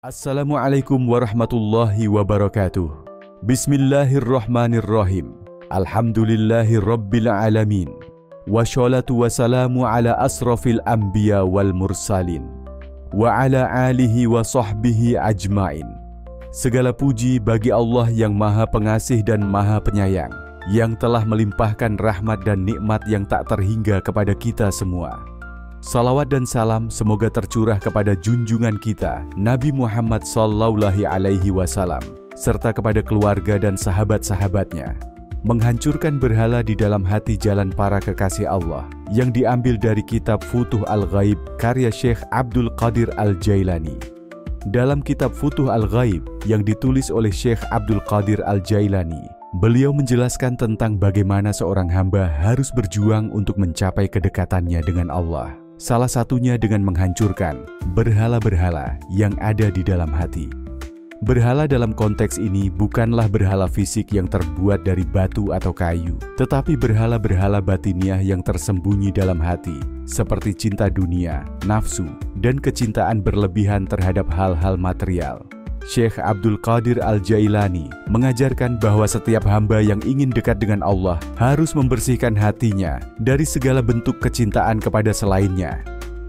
Assalamualaikum warahmatullahi wabarakatuh. Bismillahirrahmanirrahim. Alhamdulillahi rabbil alamin. Wassalatu wassalamu ala asrafil anbiya wal mursalin. Wa ala alihi wa sahbihi ajmain. Segala puji bagi Allah yang maha pengasih dan maha penyayang, yang telah melimpahkan rahmat dan nikmat yang tak terhingga kepada kita semua. Salawat dan salam semoga tercurah kepada junjungan kita, Nabi Muhammad Sallallahu Alaihi Wasallam, serta kepada keluarga dan sahabat-sahabatnya. Menghancurkan berhala di dalam hati jalan para kekasih Allah, yang diambil dari kitab Futuh Al-Ghaib karya Syekh Abdul Qadir Al-Jailani. Dalam kitab Futuh Al-Ghaib yang ditulis oleh Syekh Abdul Qadir Al-Jailani, beliau menjelaskan tentang bagaimana seorang hamba harus berjuang untuk mencapai kedekatannya dengan Allah. Salah satunya dengan menghancurkan berhala-berhala yang ada di dalam hati. Berhala dalam konteks ini bukanlah berhala fisik yang terbuat dari batu atau kayu, tetapi berhala-berhala batiniah yang tersembunyi dalam hati, seperti cinta dunia, nafsu, dan kecintaan berlebihan terhadap hal-hal material. Syekh Abdul Qadir Al-Jailani mengajarkan bahwa setiap hamba yang ingin dekat dengan Allah harus membersihkan hatinya dari segala bentuk kecintaan kepada selainnya.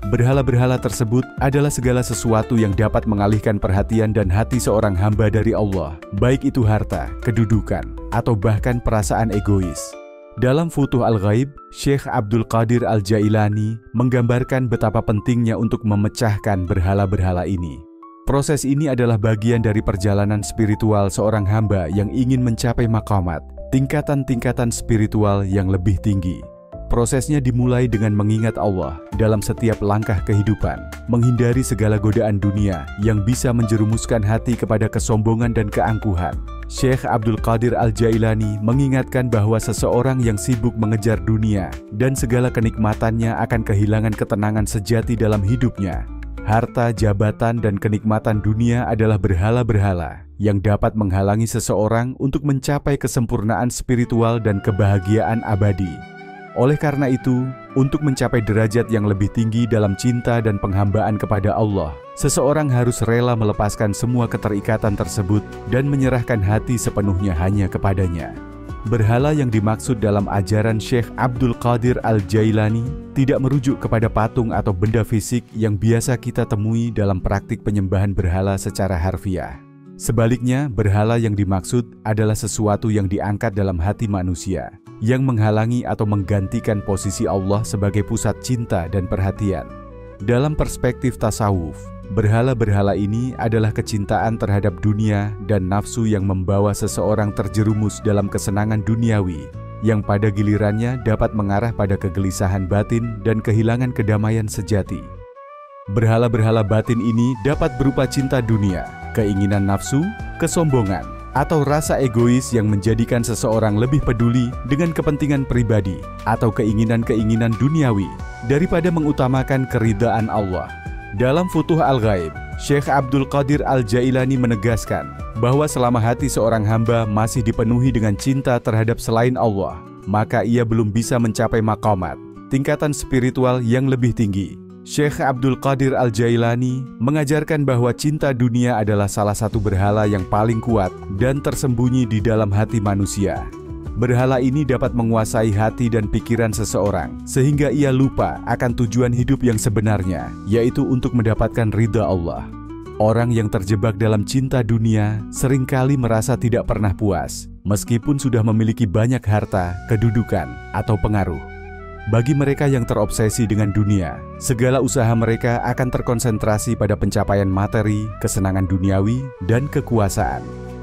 Berhala-berhala tersebut adalah segala sesuatu yang dapat mengalihkan perhatian dan hati seorang hamba dari Allah, baik itu harta, kedudukan, atau bahkan perasaan egois. Dalam Futuh Al-Ghaib, Syekh Abdul Qadir Al-Jailani menggambarkan betapa pentingnya untuk memecahkan berhala-berhala ini. Proses ini adalah bagian dari perjalanan spiritual seorang hamba yang ingin mencapai maqamat, tingkatan-tingkatan spiritual yang lebih tinggi. Prosesnya dimulai dengan mengingat Allah dalam setiap langkah kehidupan, menghindari segala godaan dunia yang bisa menjerumuskan hati kepada kesombongan dan keangkuhan. Syekh Abdul Qadir Al-Jailani mengingatkan bahwa seseorang yang sibuk mengejar dunia dan segala kenikmatannya akan kehilangan ketenangan sejati dalam hidupnya. Harta, jabatan, dan kenikmatan dunia adalah berhala-berhala yang dapat menghalangi seseorang untuk mencapai kesempurnaan spiritual dan kebahagiaan abadi. Oleh karena itu, untuk mencapai derajat yang lebih tinggi dalam cinta dan penghambaan kepada Allah, seseorang harus rela melepaskan semua keterikatan tersebut dan menyerahkan hati sepenuhnya hanya kepadanya. Berhala yang dimaksud dalam ajaran Syekh Abdul Qadir Al-Jailani tidak merujuk kepada patung atau benda fisik yang biasa kita temui dalam praktik penyembahan berhala secara harfiah. Sebaliknya, berhala yang dimaksud adalah sesuatu yang diangkat dalam hati manusia, yang menghalangi atau menggantikan posisi Allah sebagai pusat cinta dan perhatian. Dalam perspektif tasawuf, berhala-berhala ini adalah kecintaan terhadap dunia dan nafsu yang membawa seseorang terjerumus dalam kesenangan duniawi, yang pada gilirannya dapat mengarah pada kegelisahan batin dan kehilangan kedamaian sejati. Berhala-berhala batin ini dapat berupa cinta dunia, keinginan nafsu, kesombongan, atau rasa egois yang menjadikan seseorang lebih peduli dengan kepentingan pribadi atau keinginan-keinginan duniawi daripada mengutamakan keridaan Allah. Dalam Futuh Al-Ghaib, Syekh Abdul Qadir Al-Jailani menegaskan bahwa selama hati seorang hamba masih dipenuhi dengan cinta terhadap selain Allah, maka ia belum bisa mencapai maqamat, tingkatan spiritual yang lebih tinggi. Syekh Abdul Qadir Al-Jailani mengajarkan bahwa cinta dunia adalah salah satu berhala yang paling kuat dan tersembunyi di dalam hati manusia. Berhala ini dapat menguasai hati dan pikiran seseorang, sehingga ia lupa akan tujuan hidup yang sebenarnya, yaitu untuk mendapatkan ridha Allah. Orang yang terjebak dalam cinta dunia seringkali merasa tidak pernah puas, meskipun sudah memiliki banyak harta, kedudukan, atau pengaruh. Bagi mereka yang terobsesi dengan dunia, segala usaha mereka akan terkonsentrasi pada pencapaian materi, kesenangan duniawi, dan kekuasaan.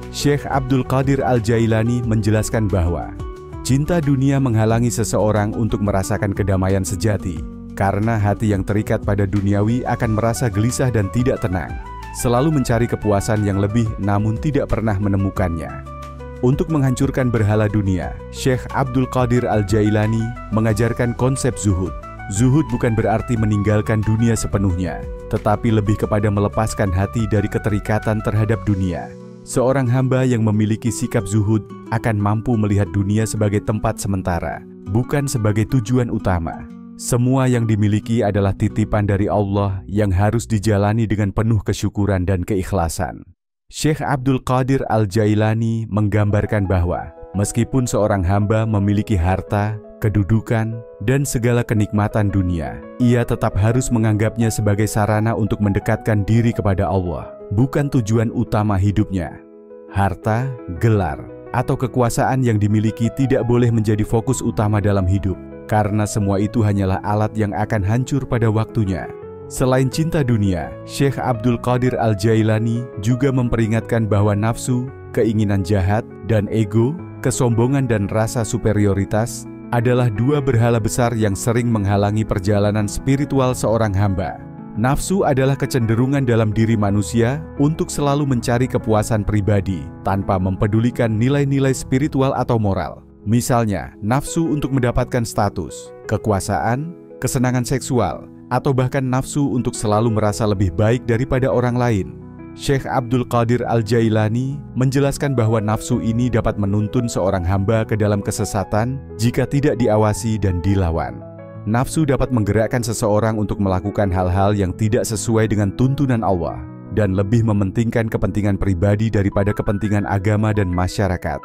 Syekh Abdul Qadir Al-Jailani menjelaskan bahwa cinta dunia menghalangi seseorang untuk merasakan kedamaian sejati, karena hati yang terikat pada duniawi akan merasa gelisah dan tidak tenang, selalu mencari kepuasan yang lebih namun tidak pernah menemukannya. Untuk menghancurkan berhala dunia, Syekh Abdul Qadir Al-Jailani mengajarkan konsep zuhud. Zuhud bukan berarti meninggalkan dunia sepenuhnya, tetapi lebih kepada melepaskan hati dari keterikatan terhadap dunia. Seorang hamba yang memiliki sikap zuhud akan mampu melihat dunia sebagai tempat sementara, bukan sebagai tujuan utama. Semua yang dimiliki adalah titipan dari Allah yang harus dijalani dengan penuh kesyukuran dan keikhlasan. Syekh Abdul Qadir Al-Jailani menggambarkan bahwa meskipun seorang hamba memiliki harta, kedudukan, dan segala kenikmatan dunia, ia tetap harus menganggapnya sebagai sarana untuk mendekatkan diri kepada Allah, bukan tujuan utama hidupnya. Harta, gelar, atau kekuasaan yang dimiliki tidak boleh menjadi fokus utama dalam hidup, karena semua itu hanyalah alat yang akan hancur pada waktunya. Selain cinta dunia, Syekh Abdul Qadir Al-Jailani juga memperingatkan bahwa nafsu, keinginan jahat, dan ego, kesombongan dan rasa superioritas adalah dua berhala besar yang sering menghalangi perjalanan spiritual seorang hamba. Nafsu adalah kecenderungan dalam diri manusia untuk selalu mencari kepuasan pribadi tanpa mempedulikan nilai-nilai spiritual atau moral. Misalnya, nafsu untuk mendapatkan status, kekuasaan, kesenangan seksual, atau bahkan nafsu untuk selalu merasa lebih baik daripada orang lain. Syekh Abdul Qadir Al-Jailani menjelaskan bahwa nafsu ini dapat menuntun seorang hamba ke dalam kesesatan jika tidak diawasi dan dilawan. Nafsu dapat menggerakkan seseorang untuk melakukan hal-hal yang tidak sesuai dengan tuntunan Allah dan lebih mementingkan kepentingan pribadi daripada kepentingan agama dan masyarakat.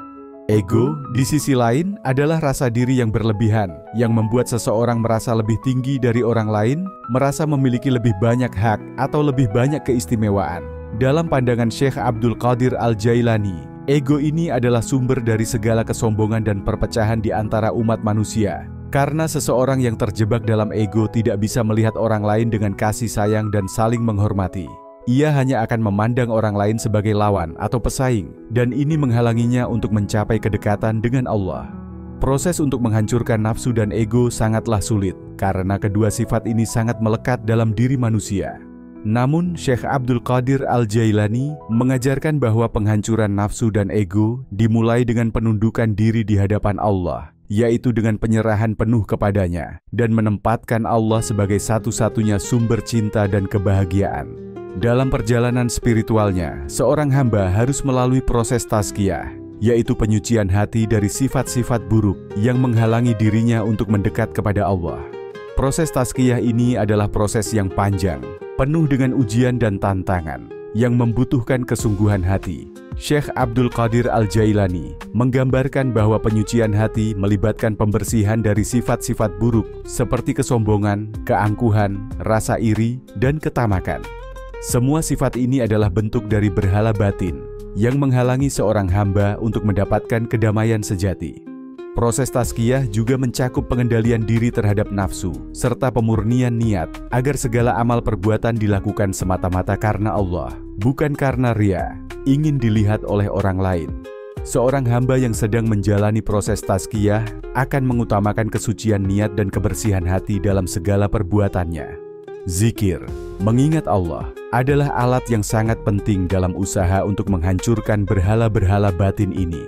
Ego, di sisi lain, adalah rasa diri yang berlebihan, yang membuat seseorang merasa lebih tinggi dari orang lain, merasa memiliki lebih banyak hak atau lebih banyak keistimewaan. Dalam pandangan Syekh Abdul Qadir Al-Jailani, ego ini adalah sumber dari segala kesombongan dan perpecahan di antara umat manusia. Karena seseorang yang terjebak dalam ego tidak bisa melihat orang lain dengan kasih sayang dan saling menghormati. Ia hanya akan memandang orang lain sebagai lawan atau pesaing, dan ini menghalanginya untuk mencapai kedekatan dengan Allah. Proses untuk menghancurkan nafsu dan ego sangatlah sulit, karena kedua sifat ini sangat melekat dalam diri manusia. Namun, Syekh Abdul Qadir Al-Jailani mengajarkan bahwa penghancuran nafsu dan ego dimulai dengan penundukan diri di hadapan Allah, yaitu dengan penyerahan penuh kepadanya, dan menempatkan Allah sebagai satu-satunya sumber cinta dan kebahagiaan. Dalam perjalanan spiritualnya, seorang hamba harus melalui proses tazkiyah, yaitu penyucian hati dari sifat-sifat buruk yang menghalangi dirinya untuk mendekat kepada Allah. Proses tazkiyah ini adalah proses yang panjang, penuh dengan ujian dan tantangan, yang membutuhkan kesungguhan hati. Syekh Abdul Qadir Al-Jailani menggambarkan bahwa penyucian hati melibatkan pembersihan dari sifat-sifat buruk seperti kesombongan, keangkuhan, rasa iri, dan ketamakan. Semua sifat ini adalah bentuk dari berhala batin yang menghalangi seorang hamba untuk mendapatkan kedamaian sejati. Proses tazkiyah juga mencakup pengendalian diri terhadap nafsu, serta pemurnian niat agar segala amal perbuatan dilakukan semata-mata karena Allah, bukan karena ria, ingin dilihat oleh orang lain. Seorang hamba yang sedang menjalani proses tazkiyah akan mengutamakan kesucian niat dan kebersihan hati dalam segala perbuatannya. Zikir, mengingat Allah, adalah alat yang sangat penting dalam usaha untuk menghancurkan berhala-berhala batin ini.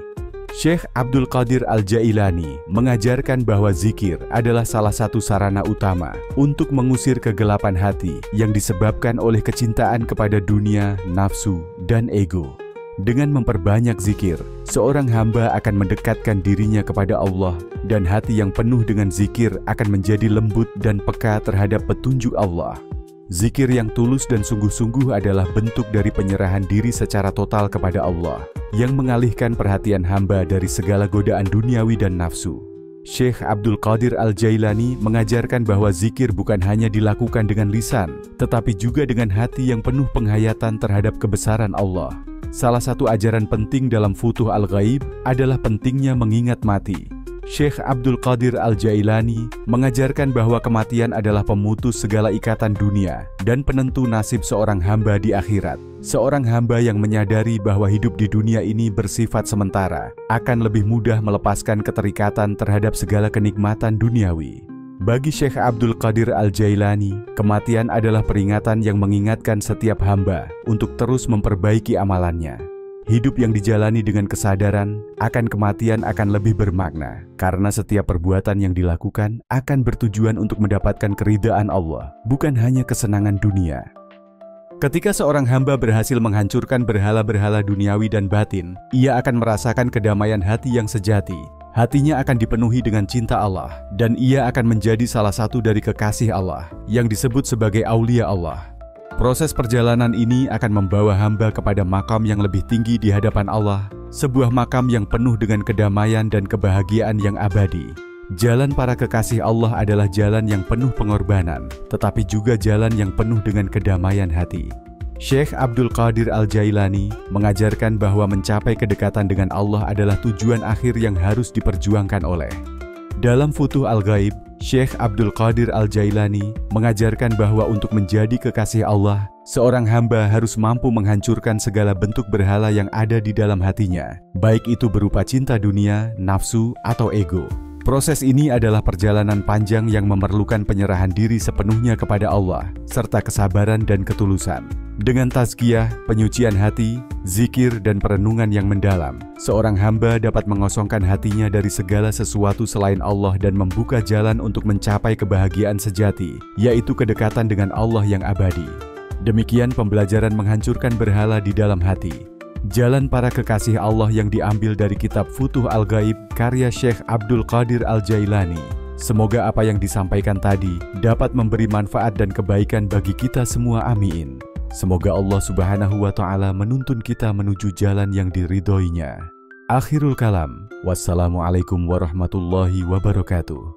Syekh Abdul Qadir Al-Jailani mengajarkan bahwa zikir adalah salah satu sarana utama untuk mengusir kegelapan hati yang disebabkan oleh kecintaan kepada dunia, nafsu, dan ego. Dengan memperbanyak zikir, seorang hamba akan mendekatkan dirinya kepada Allah, dan hati yang penuh dengan zikir akan menjadi lembut dan peka terhadap petunjuk Allah. Zikir yang tulus dan sungguh-sungguh adalah bentuk dari penyerahan diri secara total kepada Allah, yang mengalihkan perhatian hamba dari segala godaan duniawi dan nafsu. Syekh Abdul Qadir Al-Jailani mengajarkan bahwa zikir bukan hanya dilakukan dengan lisan, tetapi juga dengan hati yang penuh penghayatan terhadap kebesaran Allah. Salah satu ajaran penting dalam Futuh Al-Ghaib adalah pentingnya mengingat mati. Syekh Abdul Qadir Al-Jailani mengajarkan bahwa kematian adalah pemutus segala ikatan dunia dan penentu nasib seorang hamba di akhirat. Seorang hamba yang menyadari bahwa hidup di dunia ini bersifat sementara akan lebih mudah melepaskan keterikatan terhadap segala kenikmatan duniawi. Bagi Syekh Abdul Qadir Al-Jailani, kematian adalah peringatan yang mengingatkan setiap hamba untuk terus memperbaiki amalannya. Hidup yang dijalani dengan kesadaran akan kematian akan lebih bermakna, karena setiap perbuatan yang dilakukan akan bertujuan untuk mendapatkan keridaan Allah, bukan hanya kesenangan dunia. Ketika seorang hamba berhasil menghancurkan berhala-berhala duniawi dan batin, ia akan merasakan kedamaian hati yang sejati. Hatinya akan dipenuhi dengan cinta Allah, dan ia akan menjadi salah satu dari kekasih Allah yang disebut sebagai aulia Allah. Proses perjalanan ini akan membawa hamba kepada makam yang lebih tinggi di hadapan Allah, sebuah makam yang penuh dengan kedamaian dan kebahagiaan yang abadi. Jalan para kekasih Allah adalah jalan yang penuh pengorbanan, tetapi juga jalan yang penuh dengan kedamaian hati. Syekh Abdul Qadir Al-Jailani mengajarkan bahwa mencapai kedekatan dengan Allah adalah tujuan akhir yang harus diperjuangkan oleh. Dalam Futuh Al-Ghaib, Syekh Abdul Qadir Al-Jailani mengajarkan bahwa untuk menjadi kekasih Allah, seorang hamba harus mampu menghancurkan segala bentuk berhala yang ada di dalam hatinya, baik itu berupa cinta dunia, nafsu, atau ego. Proses ini adalah perjalanan panjang yang memerlukan penyerahan diri sepenuhnya kepada Allah, serta kesabaran dan ketulusan. Dengan tazkiyah, penyucian hati, zikir, dan perenungan yang mendalam, seorang hamba dapat mengosongkan hatinya dari segala sesuatu selain Allah dan membuka jalan untuk mencapai kebahagiaan sejati, yaitu kedekatan dengan Allah yang abadi. Demikian pembelajaran menghancurkan berhala di dalam hati. Jalan para kekasih Allah yang diambil dari kitab Futuh Al-Ghaib karya Syekh Abdul Qadir Al-Jailani. Semoga apa yang disampaikan tadi dapat memberi manfaat dan kebaikan bagi kita semua, amin. Semoga Allah Subhanahu wa Ta'ala menuntun kita menuju jalan yang diridhoinya. Akhirul kalam, wassalamualaikum warahmatullahi wabarakatuh.